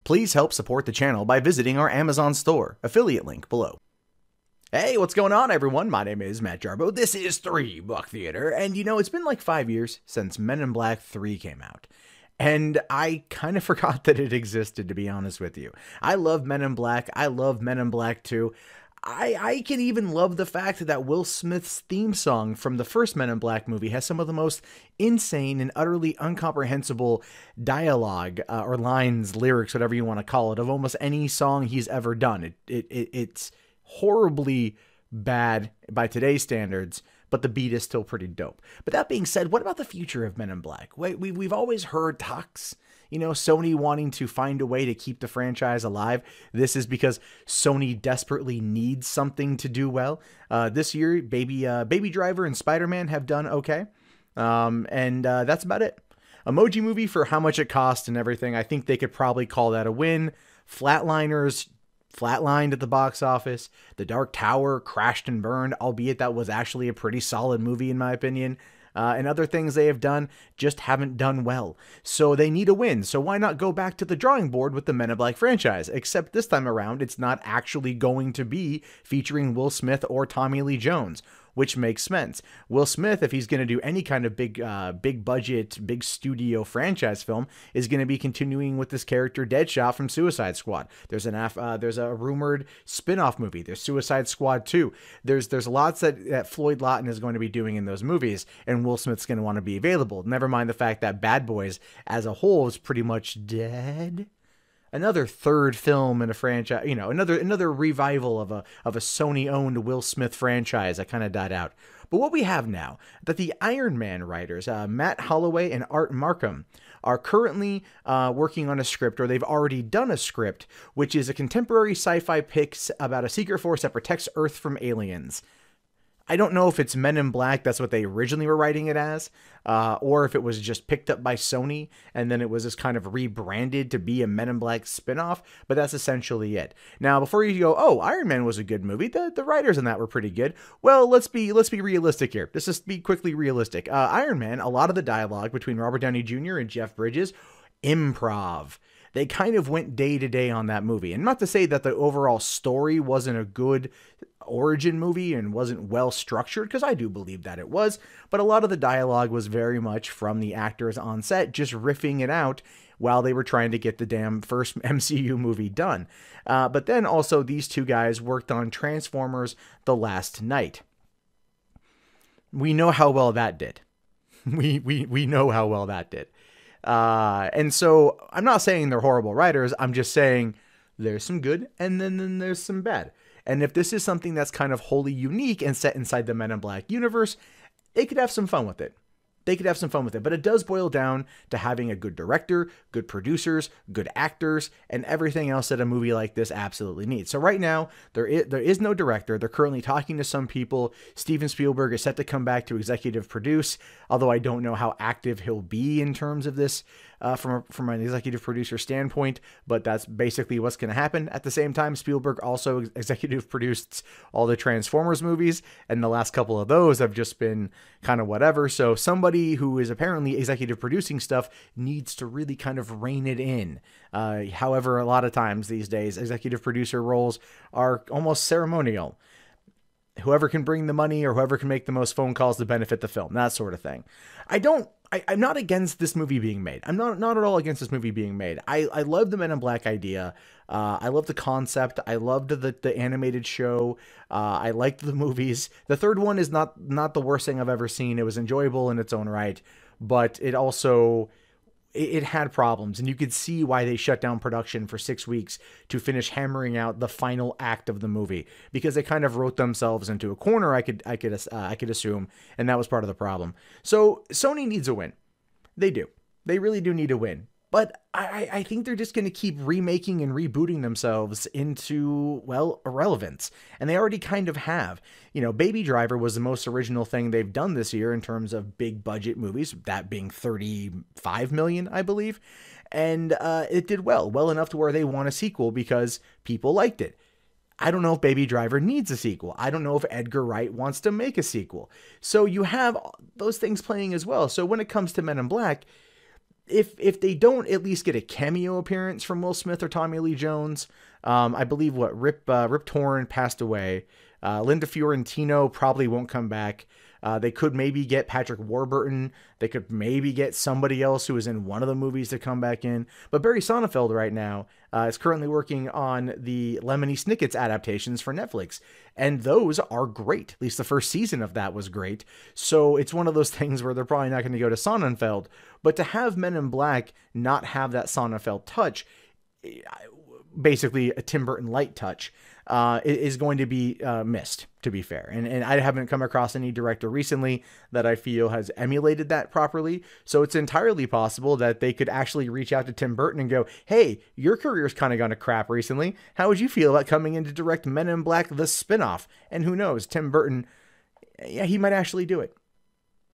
Please help support the channel by visiting our Amazon store, affiliate link below. Hey, what's going on, everyone? My name is Matt Jarbo. This is $3 Theater, and it's been like 5 years since Men in Black 3 came out. And I kind of forgot that it existed, to be honest with you. I love Men in Black. I love Men in Black 2. I can even love the fact that Will Smith's theme song from the first Men in Black movie has some of the most insane and utterly incomprehensible dialogue or lines, lyrics, whatever you want to call it, of almost any song he's ever done. It's horribly bad by today's standards, but the beat is still pretty dope. But that being said, what about the future of Men in Black? We've always heard talks, Sony wanting to find a way to keep the franchise alive. This is because Sony desperately needs something to do well. This year, Baby Driver and Spider-Man have done okay. And that's about it. Emoji Movie, for how much it cost and everything, I think they could probably call that a win. Flatliners flatlined at the box office. The Dark Tower crashed and burned, albeit that was actually a pretty solid movie in my opinion. And other things they have done just haven't done well. So they need a win. So why not go back to the drawing board with the Men in Black franchise? Except this time around, it's not actually going to be featuring Will Smith or Tommy Lee Jones, which makes sense. Will Smith, if he's going to do any kind of big budget, big studio franchise film, is going to be continuing with this character Deadshot from Suicide Squad. There's a rumored spin-off movie. There's Suicide Squad 2. There's lots that Floyd Lawton is going to be doing in those movies, and Will Smith's going to want to be available. Never mind the fact that Bad Boys as a whole is pretty much dead. Another third film in a franchise, another revival of a Sony-owned Will Smith franchise that kind of died out. But what we have now, that the Iron Man writers, Matt Holloway and Art Marcum, are currently working on a script, or they've already done a script, which is a contemporary sci-fi pick about a secret force that protects Earth from aliens. I don't know if it's Men in Black, that's what they originally were writing it as, or if it was just picked up by Sony, and then it was just kind of rebranded to be a Men in Black spinoff, but that's essentially it. Now, before you go, oh, Iron Man was a good movie, the writers in that were pretty good, well, let's be realistic here. Let's just be quickly realistic. Iron Man, a lot of the dialogue between Robert Downey Jr. and Jeff Bridges, improv. They kind of went day to day on that movie. And not to say that the overall story wasn't a good origin movie and wasn't well structured, because I do believe that it was, but a lot of the dialogue was very much from the actors on set just riffing it out while they were trying to get the damn first MCU movie done. But then also these two guys worked on Transformers: The Last Knight. We know how well that did. We know how well that did. And so I'm not saying they're horrible writers. I'm just saying there's some good and then there's some bad. And if this is something that's kind of wholly unique and set inside the Men in Black universe, they could have some fun with it. They could have some fun with it, but it does boil down to having a good director, good producers, good actors, and everything else that a movie like this absolutely needs. So right now, there is no director. They're currently talking to some people. Steven Spielberg is set to come back to executive produce, although I don't know how active he'll be in terms of this from an executive producer standpoint, but that's basically what's going to happen. At the same time, Spielberg also executive produced all the Transformers movies, and the last couple of those have just been kind of whatever. So somebody who is apparently executive producing stuff needs to really kind of rein it in. However, a lot of times these days, executive producer roles are almost ceremonial. Whoever can bring the money or whoever can make the most phone calls to benefit the film, that sort of thing. I'm not against this movie being made. I'm not at all against this movie being made. I love the Men in Black idea. I love the concept. I loved the animated show. I liked the movies. The third one is not the worst thing I've ever seen. It was enjoyable in its own right, but it also... It had problems, and you could see why they shut down production for 6 weeks to finish hammering out the final act of the movie, because they kind of wrote themselves into a corner. I could assume, and that was part of the problem. So Sony needs a win. They do. They really do need a win. But I think they're just going to keep remaking and rebooting themselves into, well, irrelevance. And they already kind of have. Baby Driver was the most original thing they've done this year in terms of big budget movies, that being $35 million, I believe. And it did well enough to where they want a sequel because people liked it. I don't know if Baby Driver needs a sequel. I don't know if Edgar Wright wants to make a sequel. So you have those things playing as well. So when it comes to Men in Black, if they don't at least get a cameo appearance from Will Smith or Tommy Lee Jones, I believe Rip Torn passed away. Linda Fiorentino probably won't come back. They could maybe get Patrick Warburton. They could maybe get somebody else who was in one of the movies to come back in. But Barry Sonnenfeld right now is currently working on the Lemony Snicket's adaptations for Netflix. And those are great. At least the first season of that was great. So it's one of those things where they're probably not going to go to Sonnenfeld. But to have Men in Black not have that Sonnenfeld touch, basically a Tim Burton light touch, is going to be missed, to be fair. And I haven't come across any director recently that I feel has emulated that properly. So it's entirely possible that they could actually reach out to Tim Burton and go, hey, your career's kind of gone to crap recently. How would you feel about coming in to direct Men in Black, the spinoff? And who knows, Tim Burton, yeah, he might actually do it.